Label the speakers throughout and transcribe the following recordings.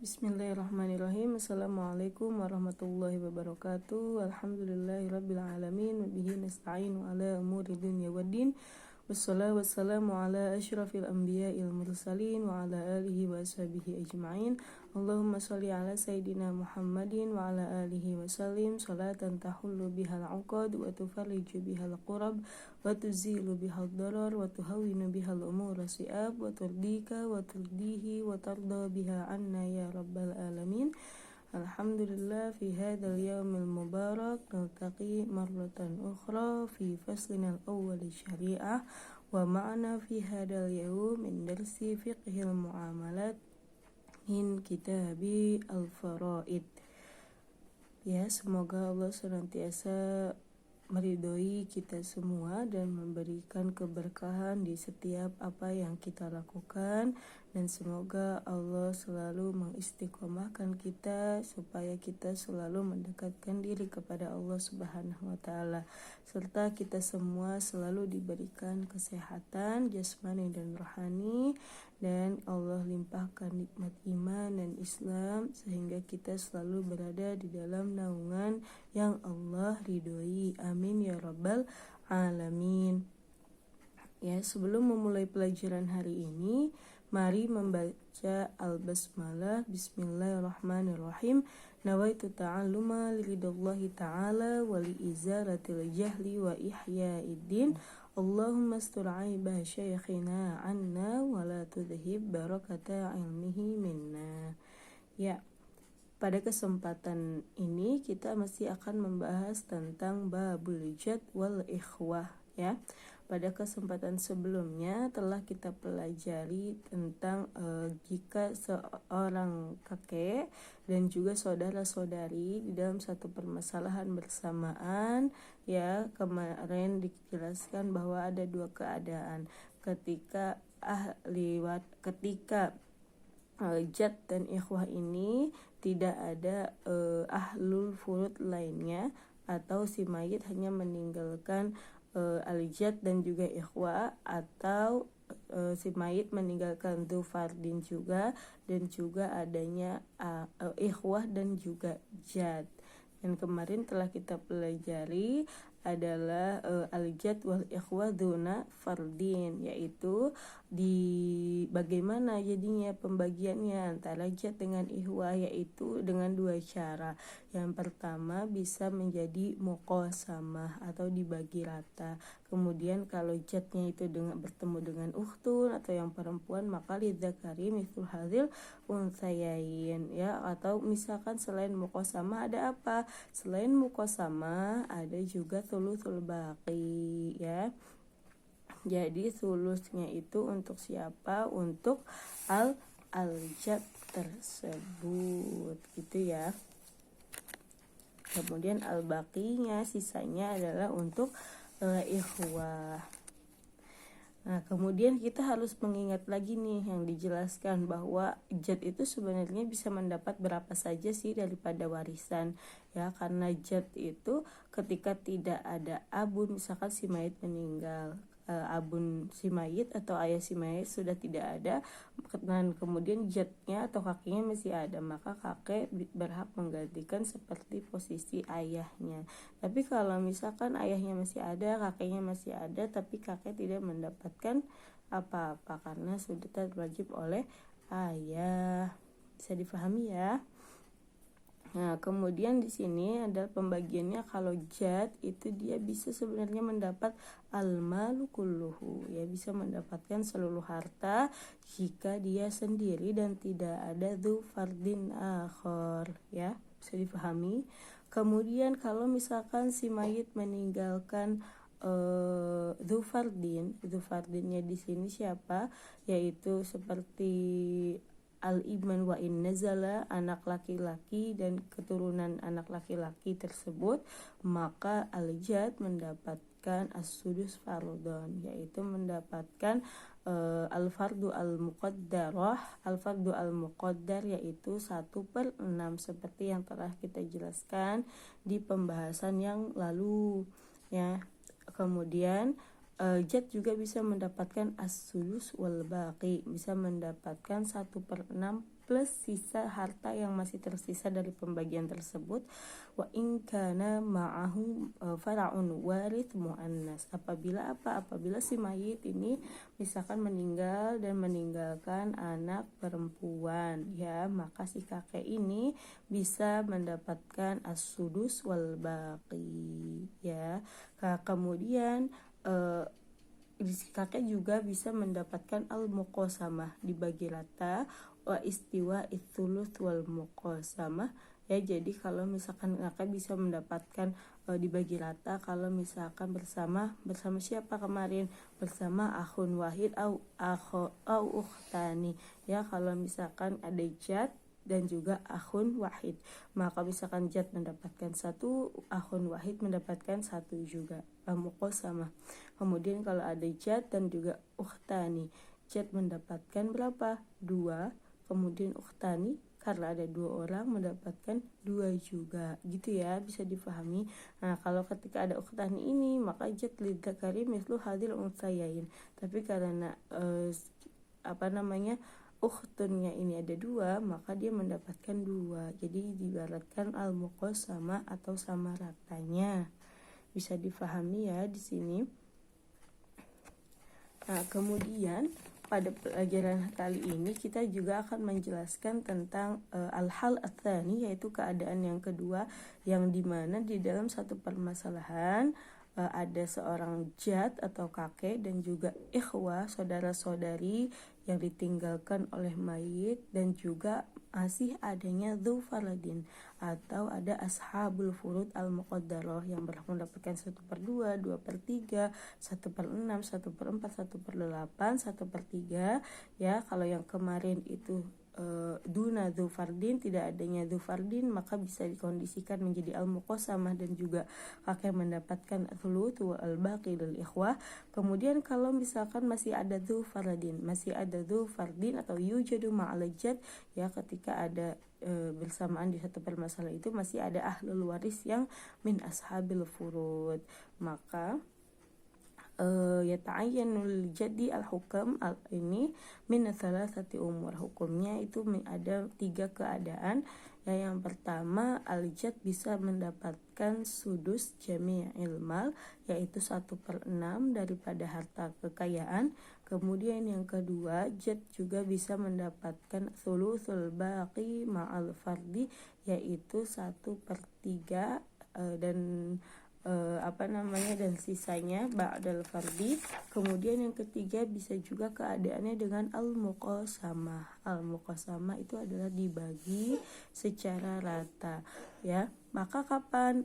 Speaker 1: Bismillahirrahmanirrahim. Assalamualaikum warahmatullahi wabarakatuh. Alhamdulillahirabbil alamin wa bihi nasta'inu ala umuri dunya waddin. Wassalatu wassalamu ala asyrafil anbiya'il mursalin wa ala alihi wa ashabihi ajma'in. Allahumma shalli ala sayyidina Muhammadin wa ala alihi wa sallim salatan tahullu bihal 'uqad wa tufarriju bihal qurab wa tuzilu bihal darar wa tuhawwinu bihal umura si'ab wa turdika wa turdihi wa tarda biha anna ya rabbal alamin. Alhamdulillah fi hadzal yaumil mubarak naltaqi marratan ukhra fi faslina al-awwal syariah wa ma'na fi hadzal yaum min darsi fiqhil muamalat min kitabi al-faraid. Ya, semoga Allah senantiasa meridhoi kita semua dan memberikan keberkahan di setiap apa yang kita lakukan, dan semoga Allah selalu mengistiqomahkan kita supaya kita selalu mendekatkan diri kepada Allah Subhanahu wa taala, serta kita semua selalu diberikan kesehatan jasmani dan rohani, dan Allah limpahkan nikmat iman dan Islam sehingga kita selalu berada di dalam naungan yang Allah ridhoi. Amin ya rabbal alamin. Ya, sebelum memulai pelajaran hari ini, mari membaca al-basmalah. Bismillahirrahmanirrahim. Nawaitu ta'alluma lillahi ta'ala wa li izalatil jahli wa ihyaiddin. Allahumma astur aibah syekhina anna wa la tudhib barakata ilmihi minna. Ya, pada kesempatan ini kita masih akan membahas tentang babul jad wal ikhwah, ya. Pada kesempatan sebelumnya telah kita pelajari tentang jika seorang kakek dan juga saudara-saudari di dalam satu permasalahan bersamaan, ya, kemarin dijelaskan bahwa ada dua keadaan ketika jad dan ikhwah ini tidak ada ahlul furud lainnya, atau si mayit hanya meninggalkan al-jad dan juga ikhwah, atau si mayit meninggalkan dzu fardin juga, dan juga adanya ikhwah dan juga jad. Dan kemarin telah kita pelajari adalah al-jad wal ikhwah dzuna fardin, yaitu di bagaimana jadinya pembagiannya antara jad dengan ikhwah, yaitu dengan dua cara. Yang pertama bisa menjadi muqasamah atau dibagi rata. Kemudian kalau jadnya itu bertemu dengan ukhtun atau yang perempuan, maka lidzakari mithlul hadzil untsayain, ya. Atau misalkan selain muqasamah ada apa? Selain muqasamah ada juga thuluthul baqi, ya. Jadi thulusnya itu untuk siapa? Untuk al-jad tersebut, gitu ya. Kemudian al-baqinya, sisanya adalah untuk ikhwah. Nah, kemudian kita harus mengingat lagi nih yang dijelaskan bahwa jad itu sebenarnya bisa mendapat berapa saja sih daripada warisan, ya. Karena jad itu ketika tidak ada abun, misalkan si mayit meninggal, abun si mayit atau ayah si mayit sudah tidak ada, dan kemudian jadnya atau kakeknya masih ada, maka kakek berhak menggantikan seperti posisi ayahnya. Tapi kalau misalkan ayahnya masih ada, kakeknya masih ada, tapi kakek tidak mendapatkan apa-apa karena sudah terwajib oleh ayah. Bisa dipahami, ya? Nah, kemudian di sini adalah pembagiannya. Kalau jad itu dia bisa sebenarnya mendapat al-malu kulluhu, ya, bisa mendapatkan seluruh harta jika dia sendiri dan tidak ada dzu fardin akhar, ya. Bisa dipahami. Kemudian kalau misalkan si mayit meninggalkan dzu fardinnya di sini siapa? Yaitu seperti al-ibn wa in nazala, anak laki-laki dan keturunan anak laki-laki tersebut, maka al-jad mendapatkan as-sudus fardon, yaitu mendapatkan al-fardu al-muqaddarah, al-fardu al-muqaddar, yaitu 1/6 seperti yang telah kita jelaskan di pembahasan yang lalu, ya. Kemudian jad juga bisa mendapatkan as-sulus wal baqi, bisa mendapatkan 1/6 plus sisa harta yang masih tersisa dari pembagian tersebut. Wa in kana ma'ahu fara'un warith muannas. Apabila si mayit ini misalkan meninggal dan meninggalkan anak perempuan, ya, maka si kakek ini bisa mendapatkan as-sudus wal baqi, ya. Kemudian kakek juga bisa mendapatkan al-muqasamah, dibagi rata, wa istiwa its-tsuluts wal muqasamah, ya. Jadi kalau misalkan kakek bisa mendapatkan dibagi rata kalau misalkan bersama siapa kemarin, bersama akhun wahid au ukhtani, ya. Kalau misalkan ada jad dan juga akhun wahid, maka misalkan jad mendapatkan satu, akhun wahid mendapatkan satu juga, muqasamah. Kemudian kalau ada jad dan juga ukhtani, jad mendapatkan berapa? 2, kemudian ukhtani karena ada 2 orang mendapatkan 2 juga, gitu ya, bisa difahami. Nah, kalau ketika ada ukhtani ini maka jad lidzakari mislu hadil untsayain. Tapi karena ukhtunnya ini ada 2, maka dia mendapatkan 2. Jadi diibaratkan al-muqasamah atau sama ratanya. Bisa difahami ya di sini. Nah, kemudian pada pelajaran kali ini kita juga akan menjelaskan tentang al-hal ats-tsani, yaitu keadaan yang kedua, yang dimana di dalam satu permasalahan ada seorang jad atau kakek dan juga ikhwah, saudara-saudari yang ditinggalkan oleh mayit, dan juga masih adanya dzu faradin atau ada ashabul furud al-muqaddarah yang berhak mendapatkan 1/2, 2/3, 1/6, 1/4, 1/8, 1/3, ya. Kalau yang kemarin itu duna dzu fardin, tidak adanya dzu fardin, maka bisa dikondisikan menjadi al-muqasamah dan juga kakek mendapatkan thuluth wa al-baqi lil ikhwah. Kemudian kalau misalkan masih ada dzu fardin atau yujadu ma'al jad, ya, ketika ada bersamaan di satu permasalahan itu masih ada ahlul waris yang min ashabil furud, maka yata'ayyanul jadi al-hukam ini min thalathati umur. Hukumnya itu ada 3 keadaan. Yang pertama, al-jad bisa mendapatkan sudus jami'il mal, yaitu 1/6 daripada harta kekayaan. Kemudian yang kedua, jad juga bisa mendapatkan thuluthul baqi ma'al fardi, yaitu 1/3 dan dan sisanya ba'dal fardi. Kemudian yang ketiga bisa juga keadaannya dengan al-muqasamah. Al-muqasamah itu adalah dibagi secara rata, ya. Maka kapan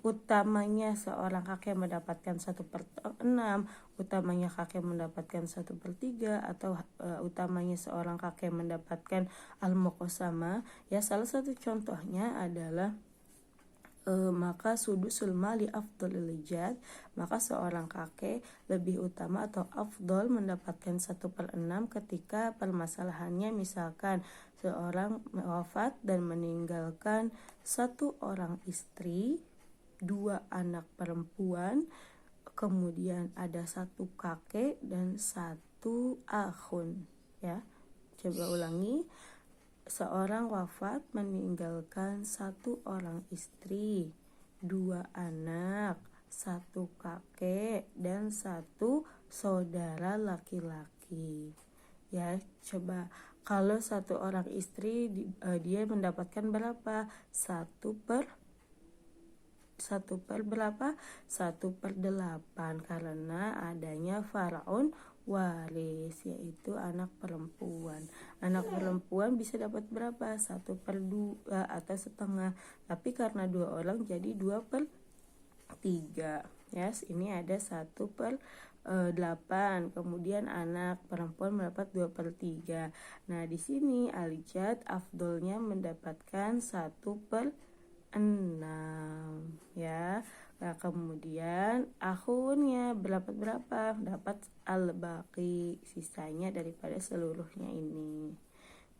Speaker 1: utamanya seorang kakek mendapatkan 1/6, utamanya kakek mendapatkan 1/3, atau utamanya seorang kakek mendapatkan al-muqasamah, ya. Salah satu contohnya adalah maka sudusul mali afdalil jad, maka seorang kakek lebih utama atau afdal mendapatkan 1/6 ketika permasalahannya misalkan seorang wafat dan meninggalkan 1 orang istri, 2 anak perempuan, kemudian ada 1 kakek dan 1 akhun, ya. Coba ulangi. Seorang wafat meninggalkan 1 orang istri, 2 anak, 1 kakek, dan 1 saudara laki-laki, ya. Coba kalau 1 orang istri dia mendapatkan berapa? 1/8 karena adanya faraun waris, yaitu anak perempuan. Anak perempuan bisa dapat berapa? 1/2 atau setengah. Tapi karena 2 orang jadi 2/3. Yes, ini ada 1/8. Kemudian anak perempuan mendapat 2/3. Nah, di sini alijat afdolnya mendapatkan 1/6, ya. Nah, kemudian akhunnya berapa? Dapat al-baqi, sisanya daripada seluruhnya ini.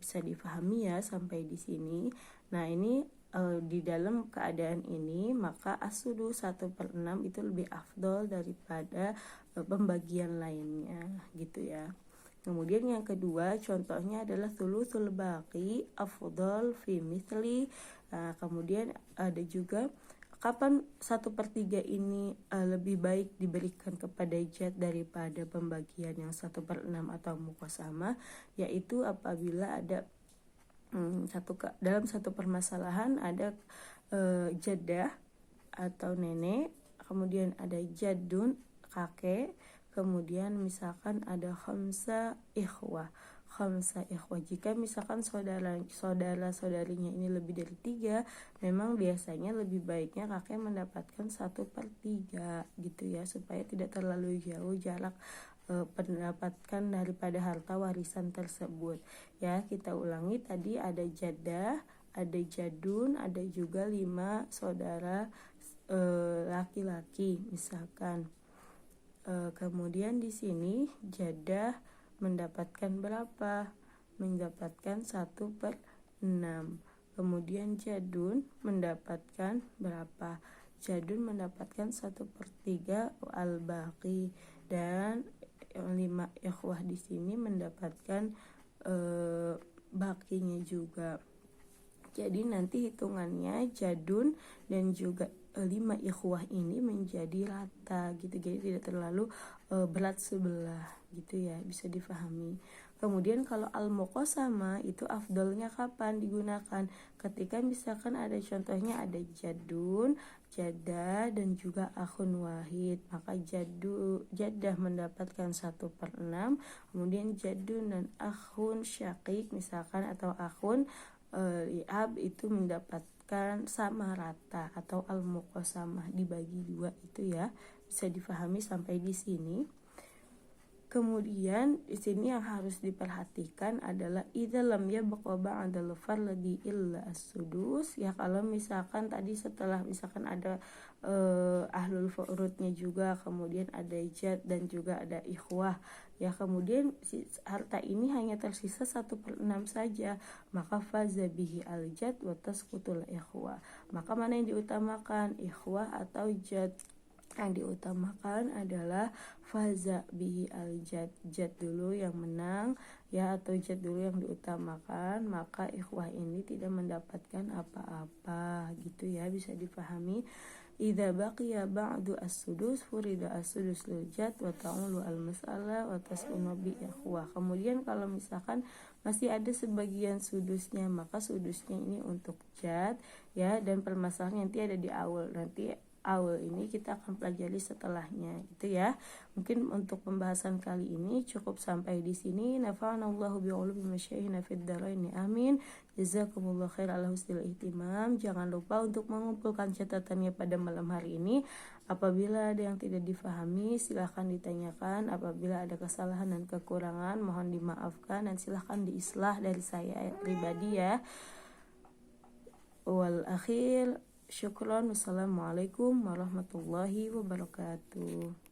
Speaker 1: Bisa difahami ya sampai di sini. Nah, ini di dalam keadaan ini maka as-sudu 1/6 itu lebih afdol daripada pembagian lainnya, gitu ya. Kemudian yang kedua contohnya adalah thuluthul baqi afdal fi mithli. Kemudian ada juga kapan 1/3 ini lebih baik diberikan kepada jad daripada pembagian yang 1/6 atau muqasamah, yaitu apabila ada dalam satu permasalahan ada jaddah atau nenek, kemudian ada jaddun kakek, kemudian misalkan ada khamsa ikhwah. Jika misalkan saudara-saudarinya ini lebih dari 3, memang biasanya lebih baiknya kakek mendapatkan 1/3 gitu ya, supaya tidak terlalu jauh jarak mendapatkan daripada harta warisan tersebut ya. Kita ulangi, tadi ada jaddah, ada jadun, ada juga 5 saudara laki-laki misalkan. Kemudian di sini jaddah mendapatkan berapa? Mendapatkan 1/6. Kemudian jadun mendapatkan berapa? Jadun mendapatkan 1/3 al-baqi, dan 5 ikhwah di sini mendapatkan bakinya juga. Jadi nanti hitungannya jadun dan juga 5 ikhwah ini menjadi rata gitu, jadi tidak terlalu berat sebelah gitu ya, bisa difahami. Kemudian kalau al-muqasamah itu afdalnya kapan digunakan? Ketika misalkan ada contohnya ada jadun, jaddah, dan juga akhun wahid, maka jaddah mendapatkan 1/6, kemudian jadun dan akhun syakik misalkan atau akhun liab itu mendapatkan sama rata atau al-muqasamah dibagi 2 itu ya. Bisa difahami sampai di sini. Kemudian di sini yang harus diperhatikan adalah idza lam yabqa ba'dal fardi illa as-sudus ya. Kalau misalkan tadi setelah misalkan ada ahlul furudnya juga, kemudian ada jad dan juga ada ikhwah ya, kemudian harta ini hanya tersisa 1/6 saja, maka faza bihi al-jad wa tasqutul ikhwah. Maka mana yang diutamakan, ikhwah atau jad? Yang diutamakan adalah faza bihi al-jad, jad dulu yang menang ya, atau jad dulu yang diutamakan, maka ikhwah ini tidak mendapatkan apa-apa gitu ya, bisa difahami. Idza baqiya ba'du as-sudus furida as-sudus lil jad wa ta'ulu al-mas'alah wa tasunu bi ikhwah. Kemudian kalau misalkan masih ada sebagian sudusnya, maka sudusnya ini untuk jad ya, dan permasalahan nanti ada di awal, nanti awal ini kita akan pelajari setelahnya gitu ya. Mungkin untuk pembahasan kali ini cukup sampai di sini. Nafa'anallahu bi'ulumi masyaihina fid dharain, amin. Jazakumullah khair ala husnil ihtimam. Jangan lupa untuk mengumpulkan catatannya pada malam hari ini. Apabila ada yang tidak difahami silahkan ditanyakan. Apabila ada kesalahan dan kekurangan mohon dimaafkan dan silahkan diislah dari saya pribadi ya. Wal akhir, syukron. Wassalamualaikum warahmatullahi wabarakatuh.